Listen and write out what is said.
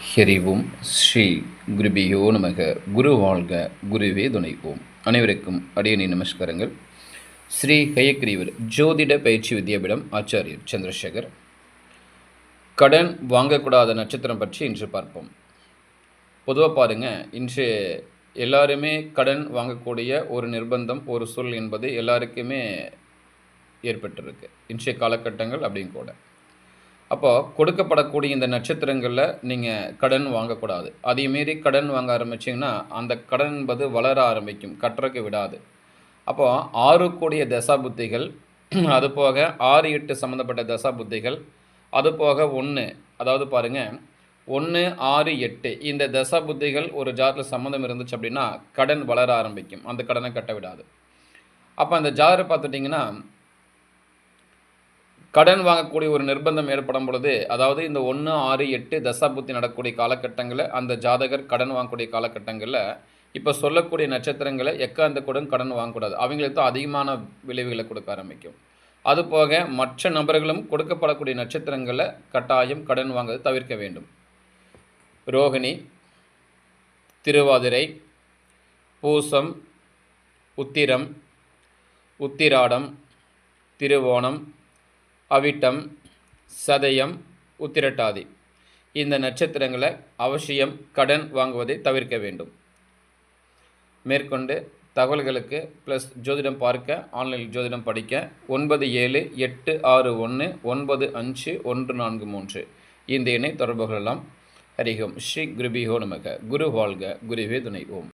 ஹரிவும் ஸ்ரீ குருபியோ நமக. குரு வாழ்க, குருவே துணை. ஓம். அனைவருக்கும் அடியனின் நமஸ்காரங்கள். ஸ்ரீ ஹயக்ரீவர் ஜோதிட பயிற்சி வித்யாபீடம் ஆச்சாரியர் சந்திரசேகர். கடன் வாங்கக்கூடாத நட்சத்திரம் பற்றி இன்று பார்ப்போம். பொதுவாக பாருங்கள், இன்று எல்லாருமே கடன் வாங்கக்கூடிய ஒரு நிர்பந்தம், ஒரு சொல் என்பது எல்லாருக்குமே ஏற்பட்டிருக்கு. இன்றைய காலகட்டங்கள் அப்படின்னு கூட. அப்போ கொடுக்கப்படக்கூடிய இந்த நட்சத்திரங்களில் நீங்கள் கடன் வாங்கக்கூடாது. அதை மீறி கடன் வாங்க ஆரம்பிச்சிங்கன்னா அந்த கடன் என்பது வளர ஆரம்பிக்கும், கட்டுறக்கு விடாது. அப்போது 6 கூடிய தசா புத்திகள், அது போக 6, 8 சம்மந்தப்பட்ட தசா புத்திகள், அது போக 1, அதாவது பாருங்கள் 1, 6, 8 இந்த தசா புத்திகள் ஒரு ஜாதகத்தில் சம்மந்தம் இருந்துச்சு அப்படின்னா கடன் வளர ஆரம்பிக்கும், அந்த கடனை கட்ட விடாது. அப்போ அந்த ஜாதகரை பார்த்துட்டிங்கன்னா கடன் வாங்கக்கூடிய ஒரு நிர்பந்தம் ஏற்படும் பொழுது, அதாவது இந்த 1, 6, 8 தசாபுத்தி நடக்கக்கூடிய காலகட்டங்களில் அந்த ஜாதகர் கடன் வாங்கக்கூடிய காலகட்டங்களில் இப்போ சொல்லக்கூடிய நட்சத்திரங்களை எக்காந்தக்கூடம் கடன் வாங்கக்கூடாது. அவங்களுக்கு தான் அதிகமான விளைவுகளை கொடுக்க ஆரம்பிக்கும். அதுபோக மற்ற நபர்களும் கொடுக்கப்படக்கூடிய நட்சத்திரங்களை கட்டாயம் கடன் வாங்குவதை தவிர்க்க வேண்டும். ரோகிணி, திருவாதிரை, பூசம், உத்திரம், உத்திராடம், திருவோணம், அவிட்டம், சதயம், உத்திரட்டாதி இந்த நட்சத்திரங்களை அவசியம் கடன் வாங்குவதை தவிர்க்க வேண்டும். மேற்கொண்டு தகவல்களுக்கு ப்ளஸ் ஜோதிடம் பார்க்க, ஆன்லைனில் ஜோதிடம் படிக்க 9786195143 இந்த எண்ணை தொடர்பு கொள்ளலாம். ஹரிஹோம். ஸ்ரீ குருபியோ நமக. குரு வாழ்க, குருவே துணை. ஓம்.